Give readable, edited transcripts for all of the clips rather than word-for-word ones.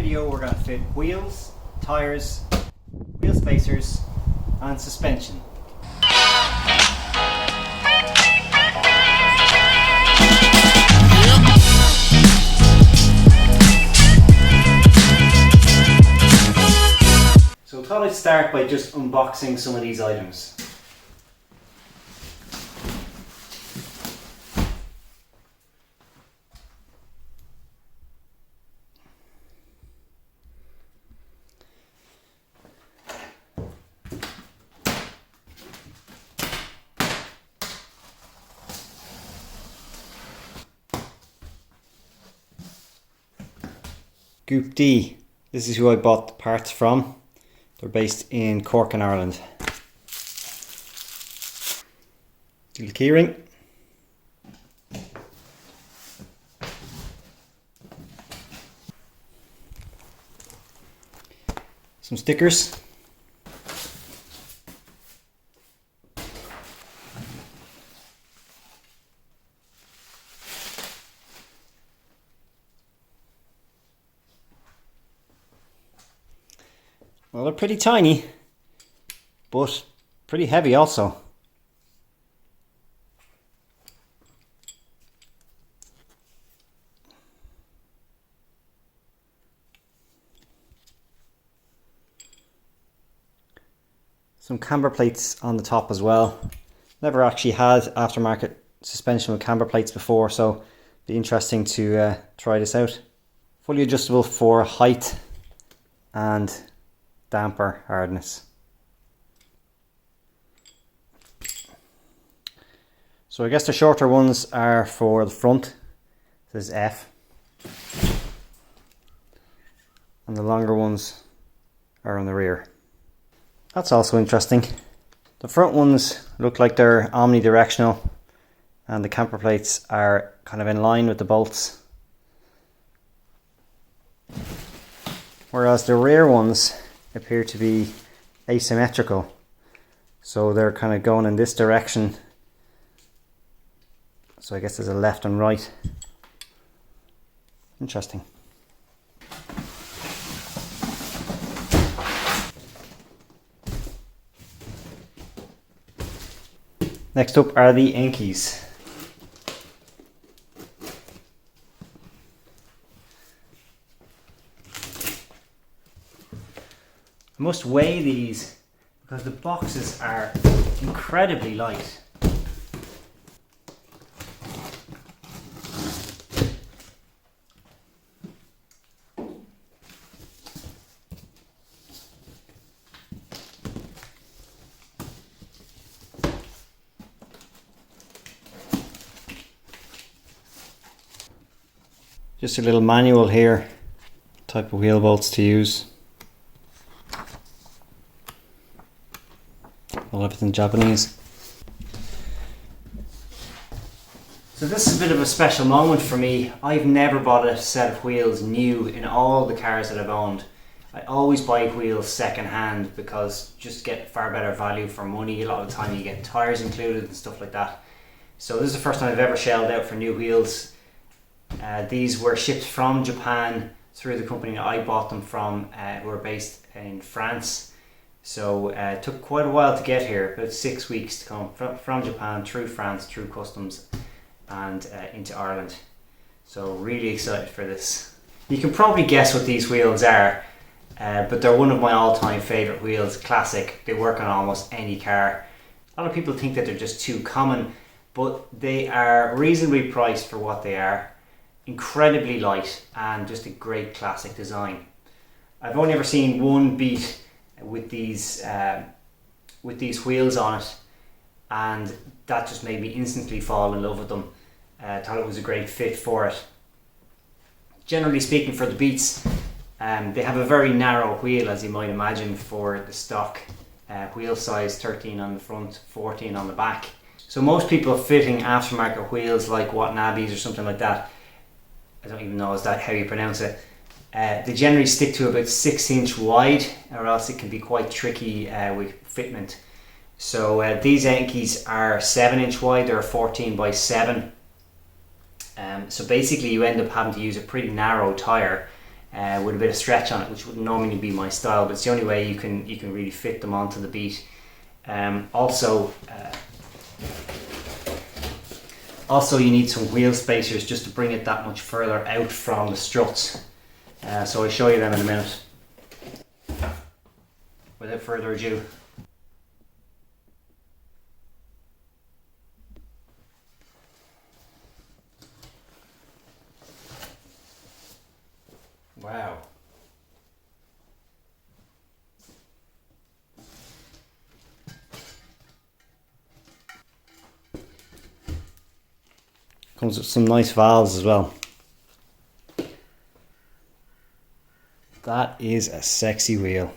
video we're going to fit wheels, tyres, wheel spacers and suspension. So I thought I'd start by just unboxing some of these items. Group D, this is who I bought the parts from. They're based in Cork in Ireland. Steel keyring. Some stickers. Well, they're pretty tiny, but pretty heavy also. Some camber plates on the top as well. Never actually had aftermarket suspension with camber plates before, so it'll be interesting to try this out. Fully adjustable for height and damper hardness. So I guess the shorter ones are for the front. This is F. And the longer ones are on the rear. That's also interesting. The front ones look like they're omnidirectional and the camber plates are kind of in line with the bolts. Whereas the rear ones appear to be asymmetrical, so they're kind of going in this direction, so I guess there's a left and right. Interesting. Next up are the Enkeis. I must weigh these because the boxes are incredibly light. Just a little manual here, type of wheel bolts to use. All everything Japanese. So this is a bit of a special moment for me. I've never bought a set of wheels new in all the cars that I've owned. I always buy wheels second hand because just get far better value for money. A lot of the time you get tyres included and stuff like that. So this is the first time I've ever shelled out for new wheels. These were shipped from Japan through the company that I bought them from, who are based in France. So it took quite a while to get here, about 6 weeks to come from Japan through France, through customs and into Ireland. So really excited for this. You can probably guess what these wheels are, but they're one of my all-time favourite wheels, classic. They work on almost any car. A lot of people think that they're just too common, but they are reasonably priced for what they are. Incredibly light and just a great classic design. I've only ever seen one beat with these wheels on it, and that just made me instantly fall in love with them. Thought it was a great fit for it. Generally speaking, for the Beats, they have a very narrow wheel, as you might imagine, for the stock wheel size, 13 on the front, 14 on the back. So most people fitting aftermarket wheels like Watanabes or something like that, I don't even know is that how you pronounce it, they generally stick to about 6 inch wide, or else it can be quite tricky with fitment. So these Enkeis are 7 inch wide, they're 14 by 7. So basically you end up having to use a pretty narrow tyre with a bit of stretch on it, which would normally be my style, but it's the only way you can really fit them onto the beat. Also you need some wheel spacers just to bring it that much further out from the struts. So I'll show you them in a minute. Without further ado. Wow. Comes with some nice valves as well. That is a sexy wheel.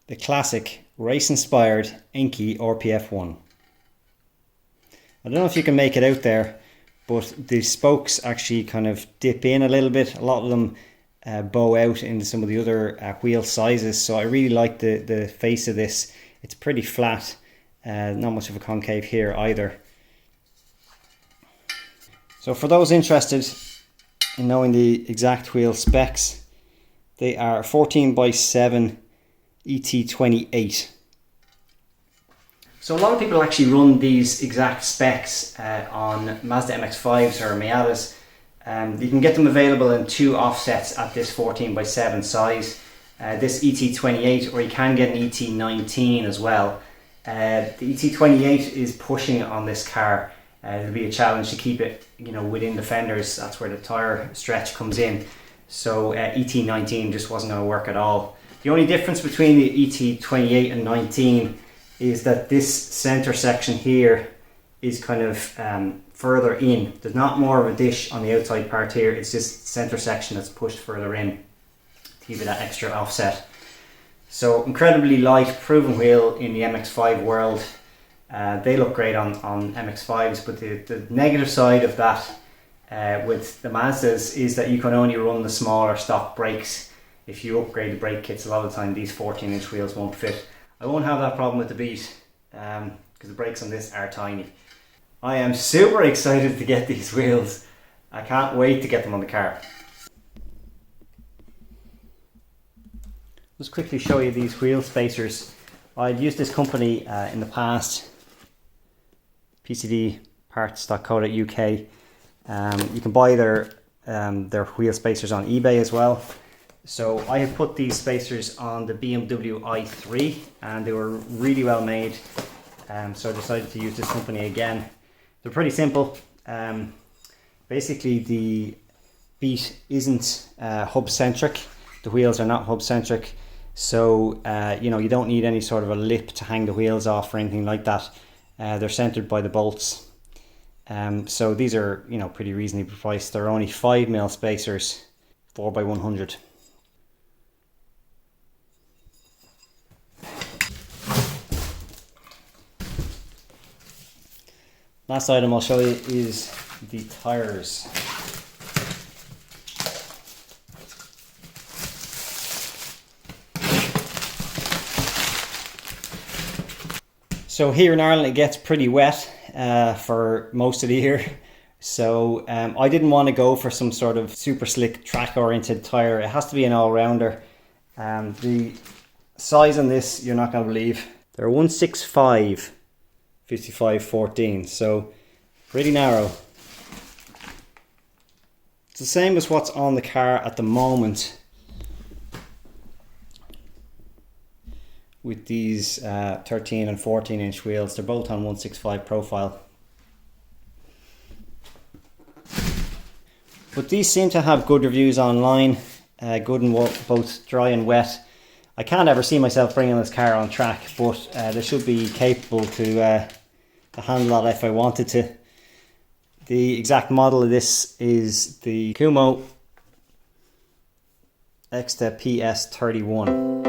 The classic race-inspired Enkei RPF1. I don't know if you can make it out there, but the spokes actually kind of dip in a little bit. A lot of them bow out into some of the other wheel sizes, so I really like the face of this. It's pretty flat, not much of a concave here either. So for those interested in knowing the exact wheel specs, they are 14x7 ET28. So a lot of people actually run these exact specs on Mazda MX-5s or Miatas. You can get them available in 2 offsets at this 14x7 size. This ET28, or you can get an ET19 as well. The ET28 is pushing it on this car. It'll be a challenge to keep it, within the fenders. That's where the tire stretch comes in. So ET19 just wasn't going to work at all. The only difference between the ET28 and 19 is that this center section here is kind of further in. There's not more of a dish on the outside part here. It's just center section that's pushed further in to give it that extra offset. So incredibly light, proven wheel in the MX-5 world. They look great on MX-5s, but the negative side of that with the Mazdas is that you can only run the smaller stock brakes. If you upgrade the brake kits, a lot of the time these 14-inch wheels won't fit. I won't have that problem with the Beat because the brakes on this are tiny. I am super excited to get these wheels. I can't wait to get them on the car. Just quickly show you these wheel spacers. I've used this company in the past, pcdparts.co.uk. You can buy their wheel spacers on eBay as well. So I have put these spacers on the BMW i3 and they were really well made, so I decided to use this company again. They're pretty simple. Basically the Beat isn't hub centric. The wheels are not hub centric, so you don't need any sort of a lip to hang the wheels off or anything like that. They're centered by the bolts. So these are pretty reasonably priced. They're only 5mm spacers, 4x100. Last item I'll show you is the tires. So here in Ireland it gets pretty wet for most of the year. So I didn't want to go for some sort of super slick track oriented tire. It has to be an all-rounder. The size on this you're not going to believe. They're 165 55/14, so pretty narrow. It's the same as what's on the car at the moment with these 13 and 14-inch wheels. They're both on 165 profile. But these seem to have good reviews online, good in both dry and wet. I can't ever see myself bringing this car on track, but they should be capable to handle that if I wanted to. The exact model of this is the Kumo Exta PS31.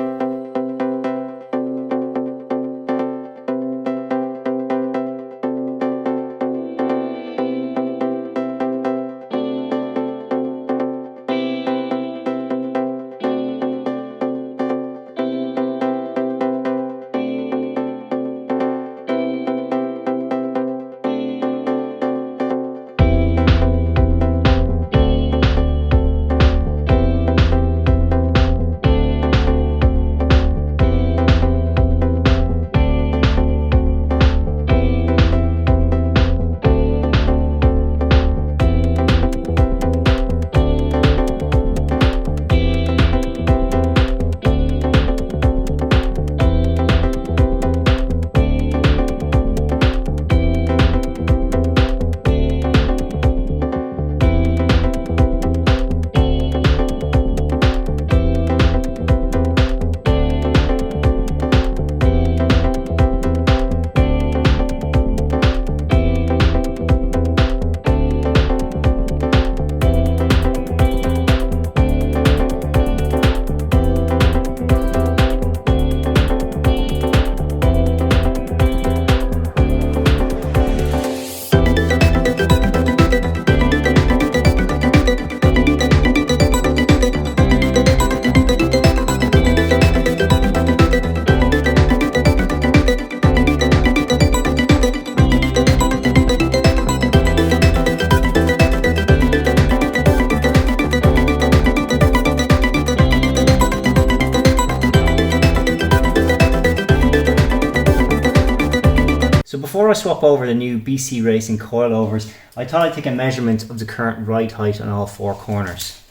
swap over the new BC Racing coilovers, I thought I'd take a measurement of the current ride height on all four corners.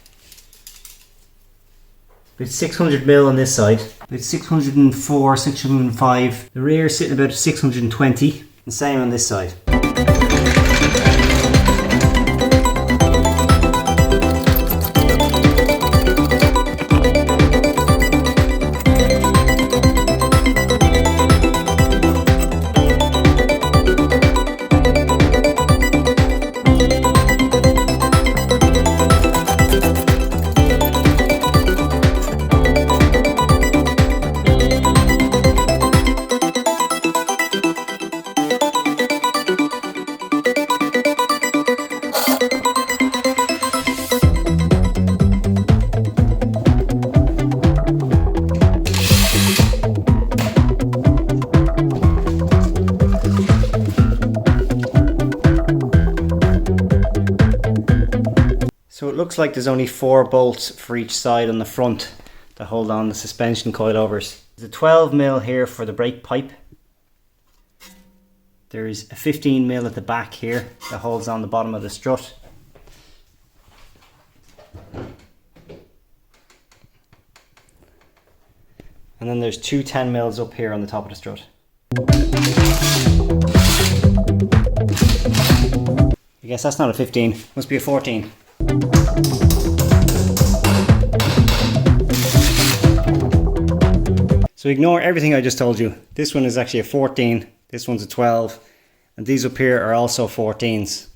About 600mm on this side, about 604, 605. The rear is sitting about 620, the same on this side. So it looks like there's only 4 bolts for each side on the front to hold on the suspension coilovers. There's a 12mm here for the brake pipe. There's a 15mm at the back here that holds on the bottom of the strut. And then there's 2 10mm up here on the top of the strut. I guess that's not a 15, must be a 14. So ignore everything I just told you. This one is actually a 14, this one's a 12, and these up here are also 14s.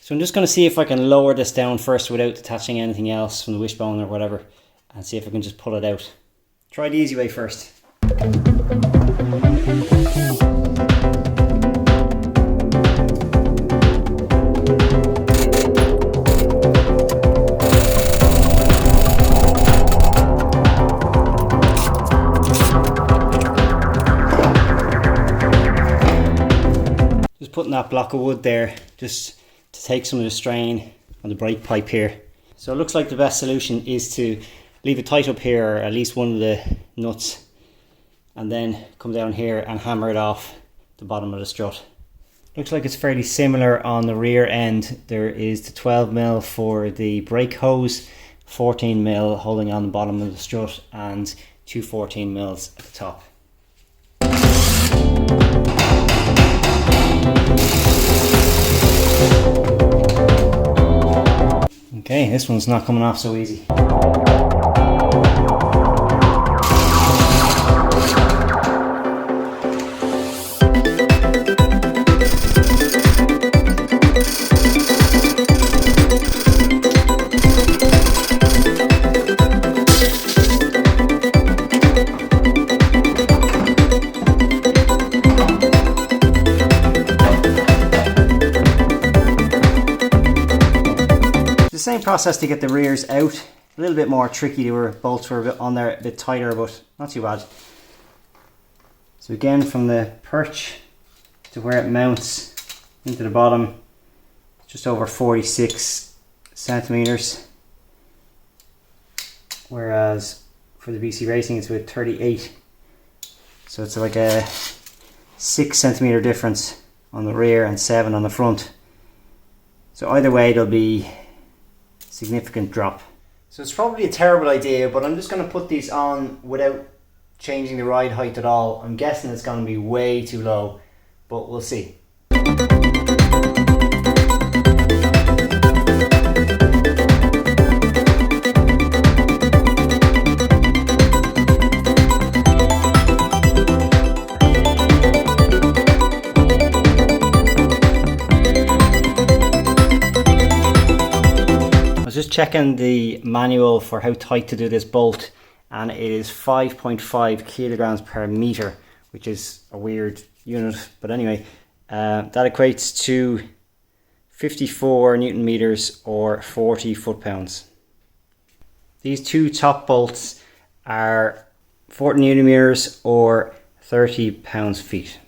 So I'm just going to see if I can lower this down first without detaching anything else from the wishbone or whatever, and see if I can just pull it out. Try the easy way first. Putting that block of wood there just to take some of the strain on the brake pipe here. So it looks like the best solution is to leave it tight up here, or at least one of the nuts, and then come down here and hammer it off the bottom of the strut. Looks like it's fairly similar on the rear end. There is the 12mm for the brake hose, 14mm holding on the bottom of the strut, and 2 14mm at the top. Okay, this one's not coming off so easy. Same process to get the rears out. A little bit more tricky. The bolts were a bit on there, a bit tighter, but not too bad. So again, from the perch to where it mounts into the bottom, just over 46 centimeters, whereas for the BC Racing it's about 38. So it's like a 6 centimeter difference on the rear and 7 on the front. So either way there'll be significant drop. So it's probably a terrible idea, but I'm just going to put these on without changing the ride height at all. I'm guessing it's going to be way too low, but we'll see. Just checking the manual for how tight to do this bolt, and it is 5.5 kilograms per meter, which is a weird unit, but anyway, that equates to 54 Newton meters or 40 foot-pounds. These two top bolts are 40 Newton meters or 30 pounds-feet.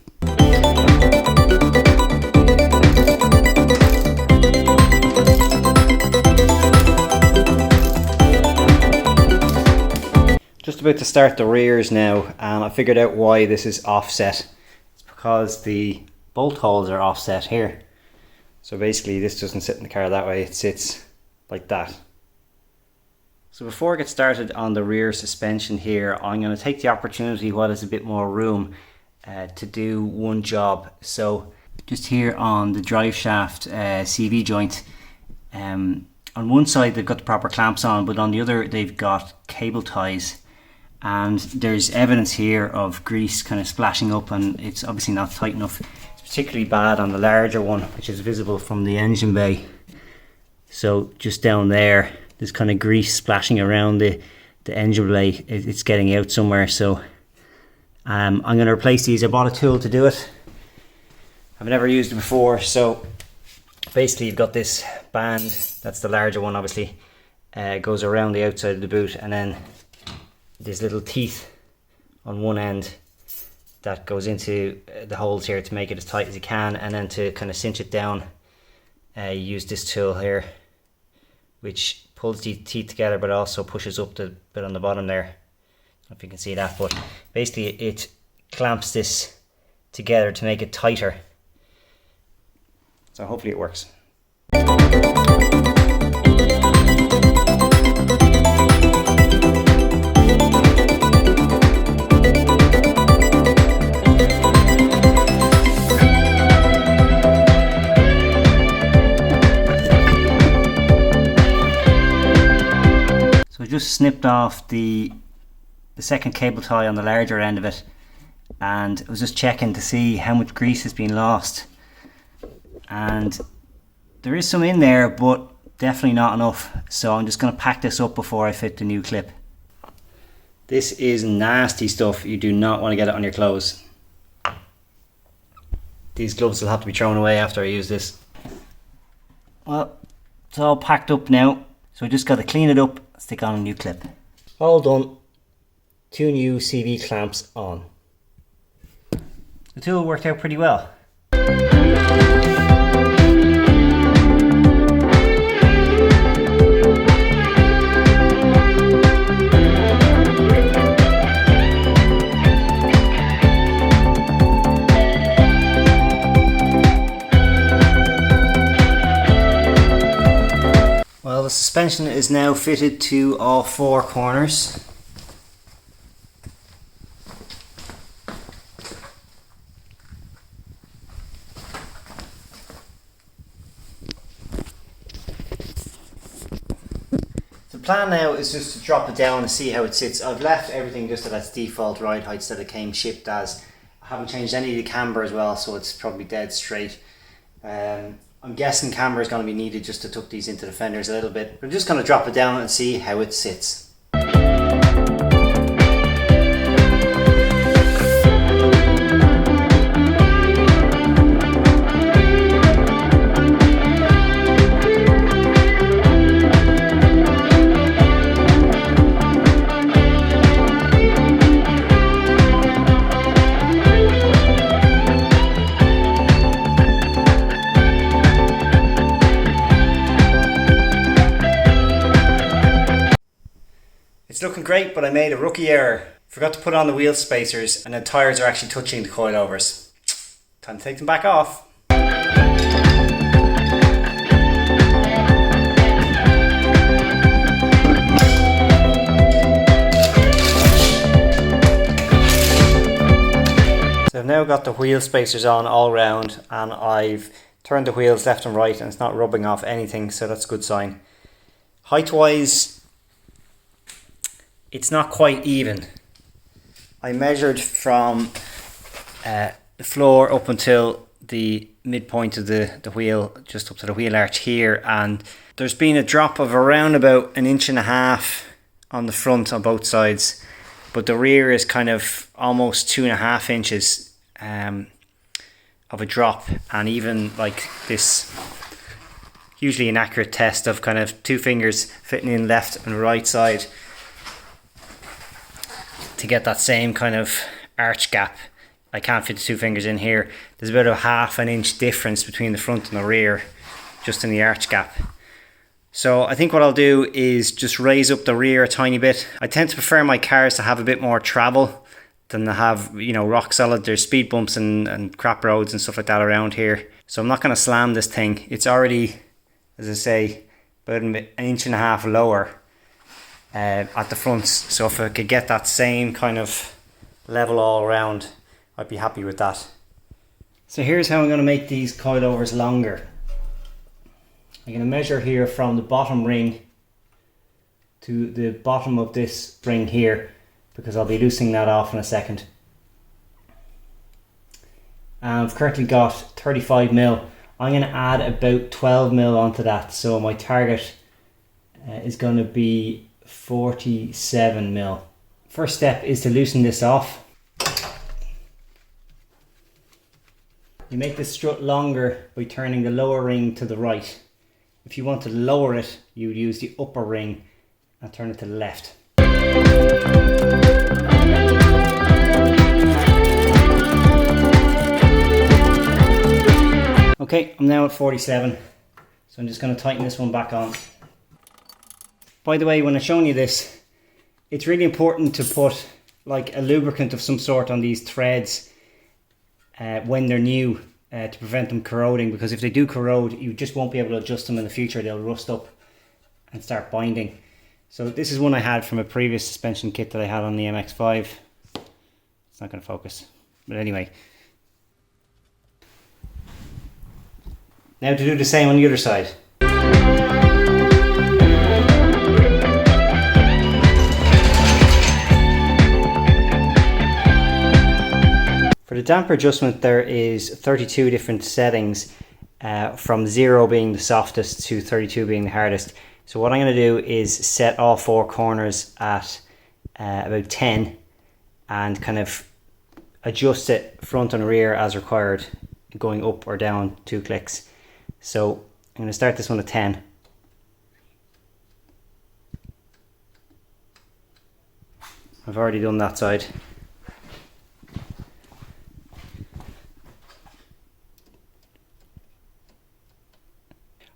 Just about to start the rears now, and I figured out why this is offset. It's because the bolt holes are offset here. So basically this doesn't sit in the car that way, it sits like that. So before I get started on the rear suspension here, I'm going to take the opportunity while there's a bit more room to do one job. So just here on the drive shaft CV joint, on one side they've got the proper clamps on, but on the other they've got cable ties, and there's evidence here of grease kind of splashing up, and it's obviously not tight enough. It's particularly bad on the larger one, which is visible from the engine bay. So just down there, there's kind of grease splashing around the engine bay. It's getting out somewhere. So I'm going to replace these. I bought a tool to do it. I've never used it before. So basically you've got this band, that's the larger one obviously, goes around the outside of the boot, and then there's little teeth on one end that goes into the holes here to make it as tight as you can, and then to kind of cinch it down, you use this tool here, which pulls the teeth together but also pushes up the bit on the bottom there. I don't know if you can see that, but basically it clamps this together to make it tighter. So hopefully it works. So I just snipped off the second cable tie on the larger end of it, and I was just checking to see how much grease has been lost. And there is some in there, but definitely not enough. So I'm just going to pack this up before I fit the new clip. This is nasty stuff. You do not want to get it on your clothes. These gloves will have to be thrown away after I use this. Well, it's all packed up now. So I just got to clean it up, stick on a new clip. All done. 2 new CV clamps on. The tool worked out pretty well. Well, the suspension is now fitted to all 4 corners. The plan now is just to drop it down and see how it sits. I've left everything just at its default ride heights that it came shipped as. I haven't changed any of the camber as well, so it's probably dead straight. I'm guessing camber is going to be needed just to tuck these into the fenders a little bit. But I'm just going to drop it down and see how it sits. It's looking great, but I made a rookie error. Forgot to put on the wheel spacers, and the tyres are actually touching the coilovers. Time to take them back off. So I've now got the wheel spacers on all round, and I've turned the wheels left and right, and it's not rubbing off anything, so that's a good sign. Height wise, it's not quite even. I measured from the floor up until the midpoint of the wheel, just up to the wheel arch here, and there's been a drop of around about 1.5 inches on the front on both sides, but the rear is kind of almost 2.5 inches of a drop. And even like this hugely inaccurate test of kind of 2 fingers fitting in left and right side to get that same kind of arch gap, I can't fit the 2 fingers in here. There's about a 1/2 inch difference between the front and the rear, just in the arch gap. So I think what I'll do is just raise up the rear a tiny bit. I tend to prefer my cars to have a bit more travel than to have, you know, rock solid. There's speed bumps and crap roads and stuff like that around here. So I'm not going to slam this thing. It's already, as I say, about an inch and a half lower at the fronts. So if I could get that same kind of level all around, I'd be happy with that. So here's how I'm going to make these coilovers longer. I'm going to measure here from the bottom ring to the bottom of this ring here, because I'll be loosening that off in a second. I've currently got 35 mil. I'm going to add about 12 mil onto that, so my target is going to be 47 mil. First step is to loosen this off. You make the strut longer by turning the lower ring to the right. If you want to lower it, you would use the upper ring and turn it to the left. Okay, I'm now at 47, so I'm just going to tighten this one back on. By the way, when I'm showing you this, it's really important to put like a lubricant of some sort on these threads when they're new, to prevent them corroding, because if they do corrode, you just won't be able to adjust them in the future. They'll rust up and start binding. So this is one I had from a previous suspension kit that I had on the MX-5. It's not going to focus, but anyway. Now to do the same on the other side. For the damper adjustment, there is 32 different settings, from 0 being the softest to 32 being the hardest. So what I'm going to do is set all four corners at about 10 and kind of adjust it front and rear as required, going up or down 2 clicks. So I'm going to start this one at 10. I've already done that side.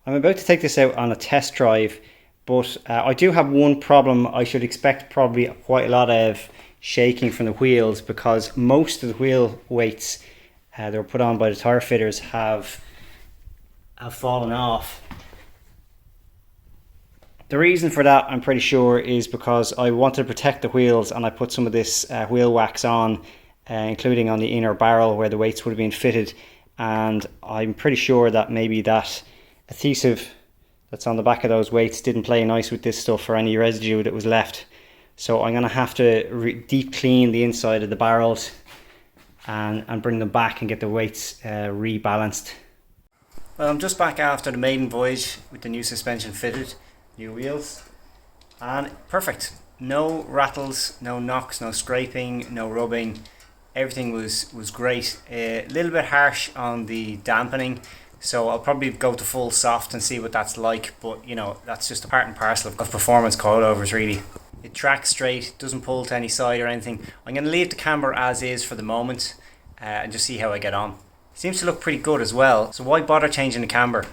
I'm about to take this out on a test drive, but I do have one problem. I should expect probably quite a lot of shaking from the wheels, because most of the wheel weights that were put on by the tire fitters have fallen off. The reason for that, I'm pretty sure, is because I wanted to protect the wheels and I put some of this wheel wax on, including on the inner barrel where the weights would have been fitted, and I'm pretty sure that maybe that adhesive that's on the back of those weights didn't play nice with this stuff or any residue that was left. So I'm going to have to deep clean the inside of the barrels and bring them back and get the weights rebalanced. Well, I'm just back after the maiden voyage with the new suspension fitted, new wheels, and perfect. No rattles, no knocks, no scraping, no rubbing. Everything was great. A little bit harsh on the dampening, so I'll probably go to full soft and see what that's like, but you know, that's just a part and parcel of performance coilovers really. It tracks straight, doesn't pull to any side or anything. I'm going to leave the camber as is for the moment and just see how I get on. Seems to look pretty good as well, so why bother changing the camber?